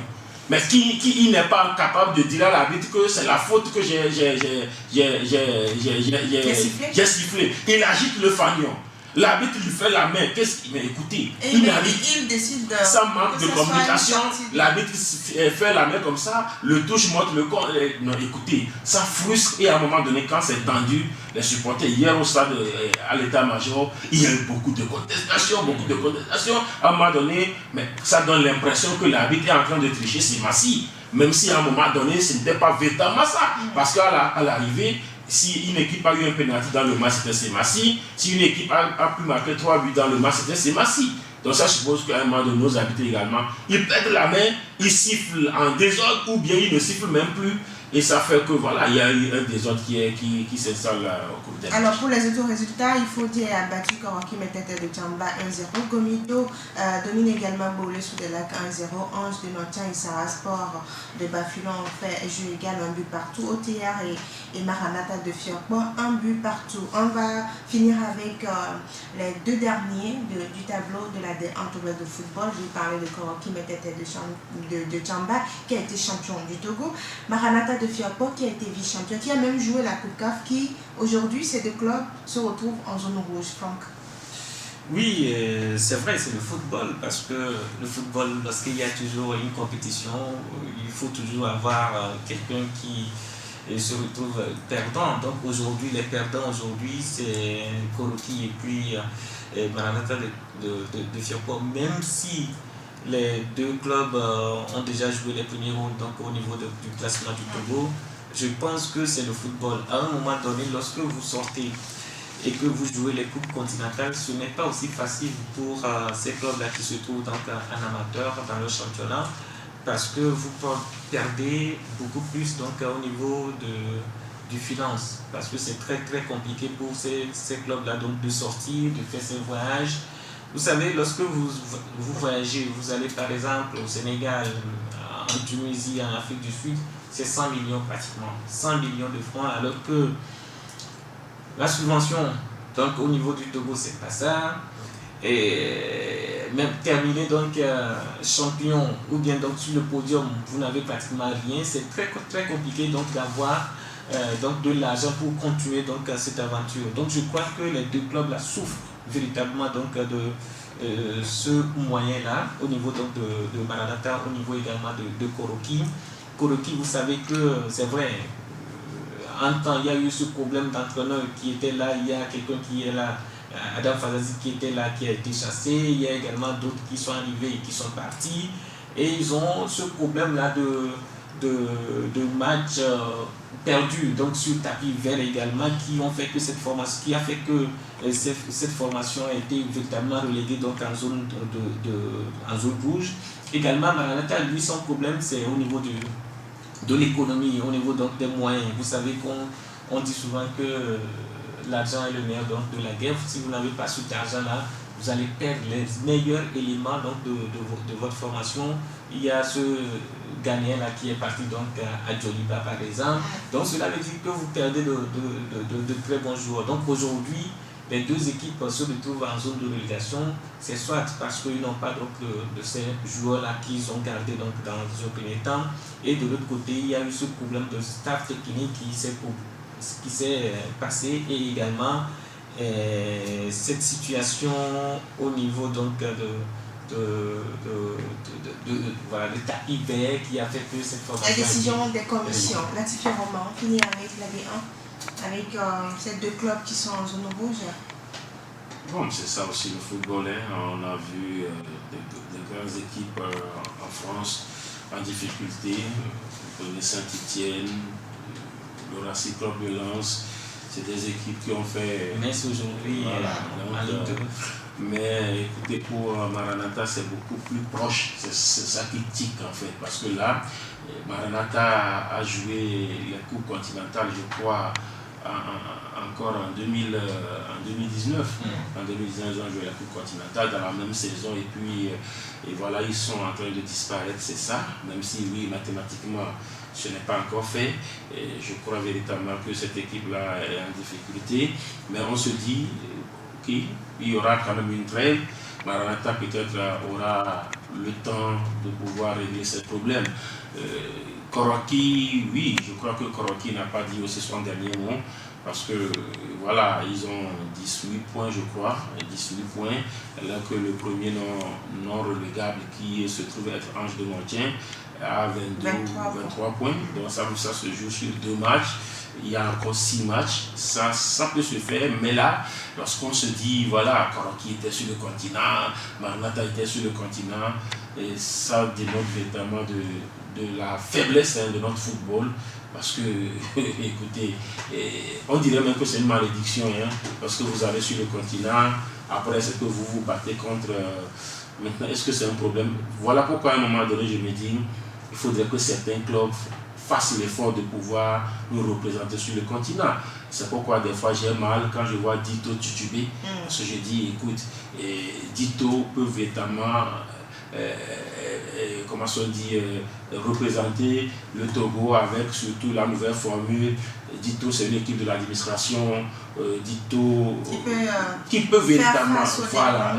mais qui n'est pas capable de dire à l'arbitre que c'est la faute que j'ai sifflé. Il agite le fanion. L'arbitre lui fait la main. Mais écoutez,
il décide de.
Ça manque de communication. L'arbitre fait la main comme ça, le touche, montre le corps. Non, écoutez, ça frustre. Et à un moment donné, quand c'est tendu, les supporters, hier au stade à l'état-major, il y a eu beaucoup de contestations. À un moment donné, mais ça donne l'impression que l'arbitre est en train de tricher, c'est massif. Même si à un moment donné, ce n'était pas véritablement ça. Parce qu'à l'arrivée, si une équipe a eu un pénalty dans le match, c'était Semassi. Si une équipe a pu marquer 3 buts dans le match, c'était Semassi. Donc ça suppose qu'à un moment de nos arbitres également, ils perdent la main, ils sifflent en désordre ou bien ils ne sifflent même plus. Et ça fait que voilà, il y a eu un désordre qui s'installe au cours des matchs.
Alors pour les autres résultats, il faut dire a battu Koroki Metete de Tchamba 1-0. Gomito domine également Bolé sous des lacs 1-0. Ange de Notian et Sarah Sport de Bafilon ont fait jeu égal, un but partout. OTR et Maranata de Fiorpo, un but partout. On va finir avec les deux derniers du tableau de la D1 de football. Je vais parler de Koroki Metete de Tchamba qui a été champion du Togo. Maranata de Fiorpo qui a été vice-champion, qui a même joué la Coupe CAF, qui aujourd'hui ces deux clubs se retrouvent en zone rouge. Franck.
Oui, c'est vrai, c'est le football, parce que le football, lorsqu'il y a toujours une compétition, il faut toujours avoir quelqu'un qui se retrouve perdant. Donc aujourd'hui, les perdants aujourd'hui, c'est Koroki et puis Maranatha de Firpo, même si les deux clubs ont déjà joué les premiers rôles donc au niveau du classement du Togo. Je pense que c'est le football. À un moment donné, lorsque vous sortez et que vous jouez les coupes continentales, ce n'est pas aussi facile pour ces clubs-là qui se trouvent donc en amateur dans le championnat, parce que vous perdez beaucoup plus donc au niveau du finance, parce que c'est très très compliqué pour ces clubs-là donc de sortir, de faire ces voyages. Vous savez, lorsque vous voyagez, vous allez par exemple au Sénégal, en Tunisie, en Afrique du Sud, c'est 100 millions pratiquement, 100 millions de francs, alors que la subvention, donc au niveau du Togo, c'est pas ça. Et même terminer donc champion ou bien donc sur le podium, vous n'avez pratiquement rien. C'est très très compliqué donc d'avoir donc de l'argent pour continuer donc cette aventure. Donc je crois que les deux clubs là souffrent véritablement donc de ce moyen là au niveau donc de Maranatha, au niveau également de Koroki. Koroki, vous savez que c'est vrai. En temps, il y a eu ce problème d'entraîneur qui était là, il y a quelqu'un qui est là, Adam Fazazi qui était là, qui a été chassé, il y a également d'autres qui sont arrivés et qui sont partis, et ils ont ce problème-là de match perdu, donc sur tapis vert également, qui ont fait que cette formation, qui a fait que cette formation a été véritablement reléguée donc en zone, en zone rouge. Également, Maranatha, lui, son problème, c'est au niveau de l'économie, au niveau donc des moyens. Vous savez qu'on dit souvent que l'argent est le nerf donc de la guerre. Si vous n'avez pas cet argent-là, vous allez perdre les meilleurs éléments donc de votre formation. Il y a ce Ghanéen-là qui est parti donc à Djoliba par exemple. Donc cela veut dire que vous perdez de très bons joueurs. Donc aujourd'hui, les deux équipes se retrouvent en zone de relégation, c'est soit parce qu'ils n'ont pas donc de ces joueurs-là qu'ils ont gardés donc dans un premier temps, et de l'autre côté, il y a eu ce problème de staff technique qui s'est passé, et également cette situation au niveau donc voilà, de tapis vert qui a fait que cette formation...
La décision des commissions, Latifi Roman, finit avec la D1. Avec ces deux clubs qui sont en zone rouge.
Bon, c'est ça aussi le football. Hein. On a vu des grandes équipes en France en difficulté. Le Saint-Étienne, le Racing Club de Lens, c'est des équipes qui ont fait...
Mais aujourd'hui,
mais écoutez, pour Maranatha, c'est beaucoup plus proche. C'est ça qui tique en fait. Parce que là, Maranatha a joué les Coupes continentales, je crois, encore en 2019. En 2019, ils ont joué la Coupe continentale dans la même saison, et puis et voilà, ils sont en train de disparaître, c'est ça. Même si, oui, mathématiquement, ce n'est pas encore fait. Et je crois véritablement que cette équipe-là est en difficulté. Mais on se dit, ok, il y aura quand même une trêve. Maranatha peut-être aura le temps de pouvoir régler ces problèmes. Koroki, oui, je crois que Koroki n'a pas dit aussi son dernier mot, parce que voilà, ils ont 18 points, je crois, 18 points, alors que le premier non relégable qui se trouve être Ange de Montien a 23 points. Donc ça se joue sur 2 matchs. Il y a encore 6 matchs, ça peut se faire, mais là, lorsqu'on se dit, voilà, Koroki était sur le continent, Maranatha était sur le continent, et ça dénote véritablement de la faiblesse de notre football, parce que, écoutez, on dirait même que c'est une malédiction, hein, parce que vous allez sur le continent, après c'est que vous vous battez contre... maintenant, est-ce que c'est un problème? Voilà pourquoi à un moment donné, je me dis, il faudrait que certains clubs fassent l'effort de pouvoir nous représenter sur le continent. C'est pourquoi des fois j'ai mal quand je vois Dito titubé, parce que je dis, écoute, Dito peut véritablement... comment on dit, représenter le Togo avec surtout la nouvelle formule. Dito, c'est une équipe de l'administration. Dito, qui peut véritablement. Voilà.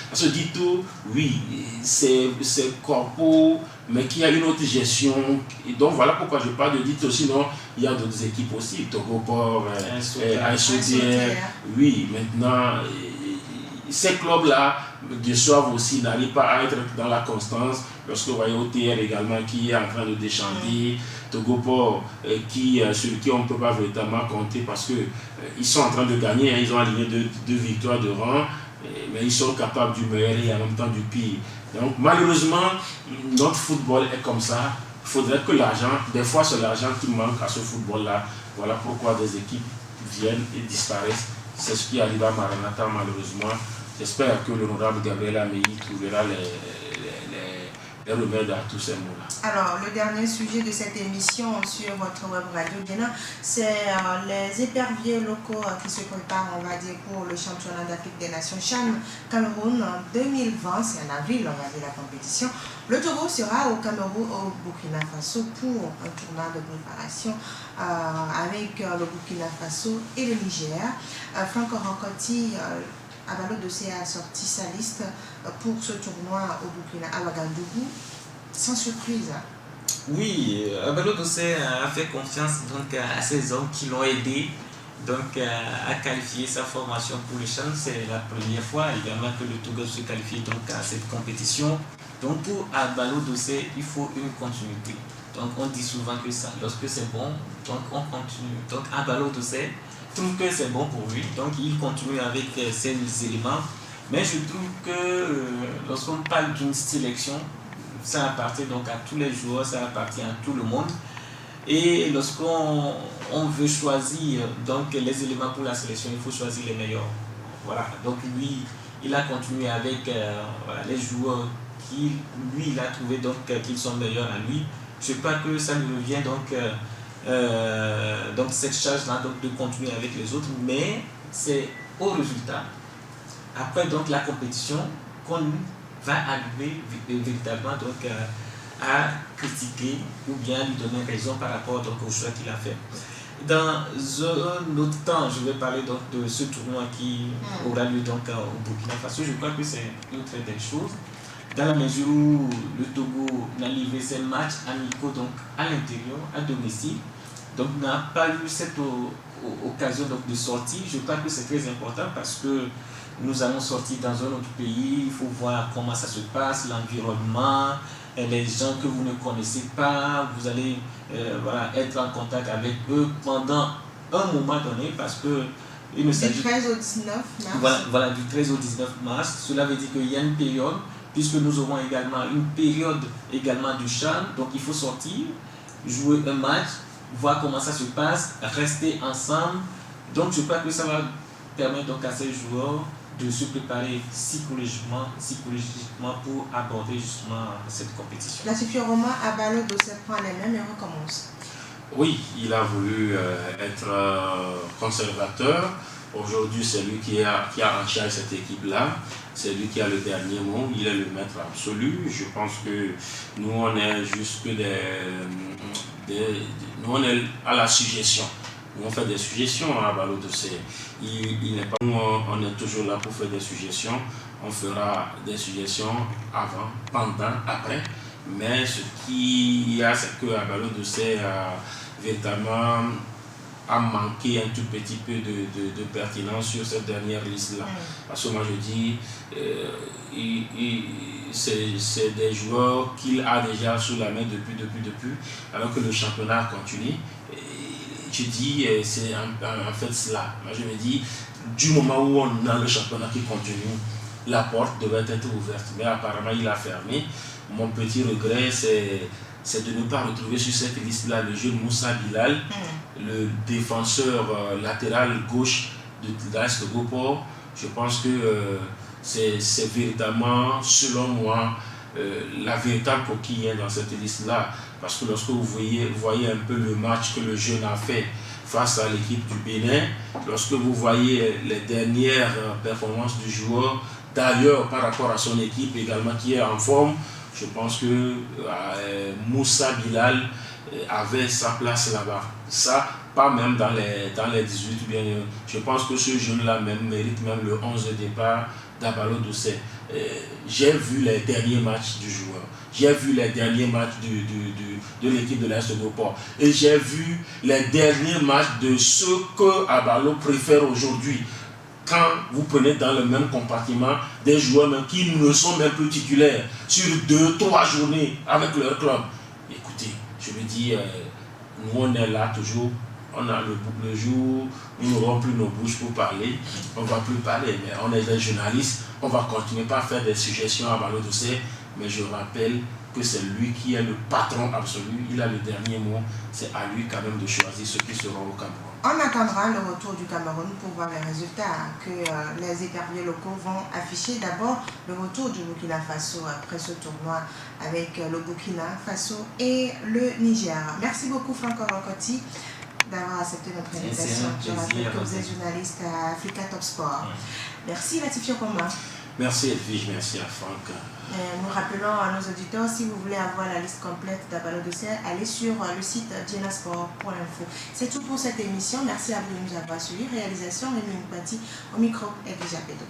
Parce que Dito, oui, c'est corpo, mais qui a une autre gestion. Et donc voilà pourquoi je parle de Dito. Sinon, il y a d'autres équipes aussi. Togo Port, ASODR. Oui, maintenant. ces clubs-là déçoivent aussi, n'arrivent pas à être dans la constance. Lorsque vous voyez OTR également qui est en train de déchanter, Togopor sur qui on ne peut pas véritablement compter parce qu'ils sont en train de gagner, hein, ils ont aligné deux victoires de rang, mais ils sont capables du meilleur et en même temps du pire. Donc malheureusement, notre football est comme ça. Il faudrait que l'argent, des fois c'est l'argent qui manque à ce football-là. Voilà pourquoi des équipes viennent et disparaissent. C'est ce qui arrive à Maranatha malheureusement. J'espère que l'honorable Gabriel Ameyi trouvera les remèdes à tous ces mots-là.
Alors, le dernier sujet de cette émission sur votre web radio, c'est les éperviers locaux qui se préparent, on va dire, pour le championnat d'Afrique des Nations CHAN Cameroun en 2020. C'est en avril, on va dire, la compétition. Le Togo sera au Cameroun, au Burkina Faso pour un tournoi de préparation avec le Burkina Faso et le Niger. Franck Rancotti, Abalo Dossé a sorti sa liste pour ce tournoi au Burkina à Ouagadougou, sans surprise.
Oui, Abalo Dossé a fait confiance donc, à ces hommes qui l'ont aidé donc, à qualifier sa formation pour le CHAN. C'est la première fois également que le Togo se qualifie donc, à cette compétition. Donc pour Abalo Dossé, il faut une continuité. Donc on dit souvent que ça, lorsque c'est bon, donc on continue. Donc Abalo Dossé trouve que c'est bon pour lui, donc il continue avec ces éléments. Mais je trouve que lorsqu'on parle d'une sélection, ça appartient donc à tous les joueurs, ça appartient à tout le monde. Et lorsqu'on veut choisir donc, les éléments pour la sélection, il faut choisir les meilleurs. Voilà, donc lui, il a continué avec voilà, les joueurs qui, lui, il a trouvé donc qu'ils sont meilleurs à lui. Je crois que ça lui revient donc cette charge-là de continuer avec les autres, mais c'est au résultat, après donc la compétition, qu'on va arriver véritablement donc, à critiquer ou bien lui donner raison par rapport donc, au choix qu'il a fait. Dans un autre temps, je vais parler donc, de ce tournoi qui aura lieu donc, au Burkina Faso. Je crois que c'est une très belle chose, dans la mesure où le Togo n'a livré ses matchs amicaux donc, à l'intérieur, à domicile, donc n'a pas eu cette occasion donc, de sortir. Je crois que c'est très important parce que nous allons sortir dans un autre pays, il faut voir comment ça se passe, l'environnement, les gens que vous ne connaissez pas, vous allez voilà, être en contact avec eux pendant un moment donné parce que il ne s'agit
du 13 au 19 mars.
Voilà, du 13 au 19 mars. Cela veut dire qu'il y a une période, puisque nous aurons également une période également du CHAN, donc il faut sortir, jouer un match, voir comment ça se passe, rester ensemble. Donc je crois que ça va permettre donc à ces joueurs de se préparer psychologiquement pour aborder justement cette compétition.
La Sufioroma Abalo Dossé prend les mêmes et recommence.
Oui, il a voulu être conservateur. Aujourd'hui, c'est lui qui a en charge cette équipe-là. C'est lui qui a le dernier mot. Il est le maître absolu. Je pense que nous, on est juste nous, on est à la suggestion. Nous, on fait des suggestions à Abalo Dossé. Il n'est pas, nous, on est toujours là pour faire des suggestions. On fera des suggestions avant, pendant, après. Mais ce qu'il y a, c'est que Abalo Dossé a véritablement manqué un tout petit peu de pertinence sur cette dernière liste-là. Parce que moi je dis, c'est des joueurs qu'il a déjà sous la main depuis, alors que le championnat continue. Je dis, c'est en fait cela. Moi je me dis, du moment où on a le championnat qui continue, la porte devait être ouverte. Mais apparemment il a fermé. Mon petit regret, c'est de ne pas retrouver sur cette liste-là le jeune Moussa Bilal, le défenseur latéral gauche de l'AS Togo. Je pense que c'est véritablement, selon moi, la véritable coquille dans cette liste-là. Parce que lorsque vous voyez un peu le match que le jeune a fait face à l'équipe du Bénin, lorsque vous voyez les dernières performances du joueur, d'ailleurs par rapport à son équipe également qui est en forme, je pense que Moussa Bilal avait sa place là-bas. Ça, pas même dans les 18 bien. Je pense que ce jeune-là même mérite même le 11 de départ d'Abalo Dossé. J'ai vu les derniers matchs du joueur. J'ai vu les derniers matchs de l'équipe de l'Est de Gopor. Et j'ai vu les derniers matchs de ceux que Abalo préfère aujourd'hui. quand vous prenez dans le même compartiment des joueurs même qui ne sont même plus titulaires sur 2-3 journées avec leur club. Écoutez, je me dis, nous on est là toujours, on a le jour où nous n'aurons plus nos bouches pour parler, on ne va plus parler, mais on est des journalistes, on va continuer par faire des suggestions à Malo Dossé, mais je rappelle que c'est lui qui est le patron absolu, il a le dernier mot, c'est à lui quand même de choisir ceux qui seront au Cameroun.
On attendra le retour du Cameroun pour voir les résultats que les éperviers locaux vont afficher. D'abord, le retour du Burkina Faso après ce tournoi avec le Burkina Faso et le Niger. Merci beaucoup Franck Orokoti d'avoir accepté notre invitation. Je rappelle que vous êtes journaliste à Africa Top Sport. Merci Latif Yokoma.
Merci Edwige, merci à Franck.
Nous rappelons à nos auditeurs, si vous voulez avoir la liste complète d'Abalo Dossé, allez sur le site dienasport.info. C'est tout pour cette émission. Merci à vous de nous avoir suivis. Réalisation Rémi Mpati au micro et déjà Pédo.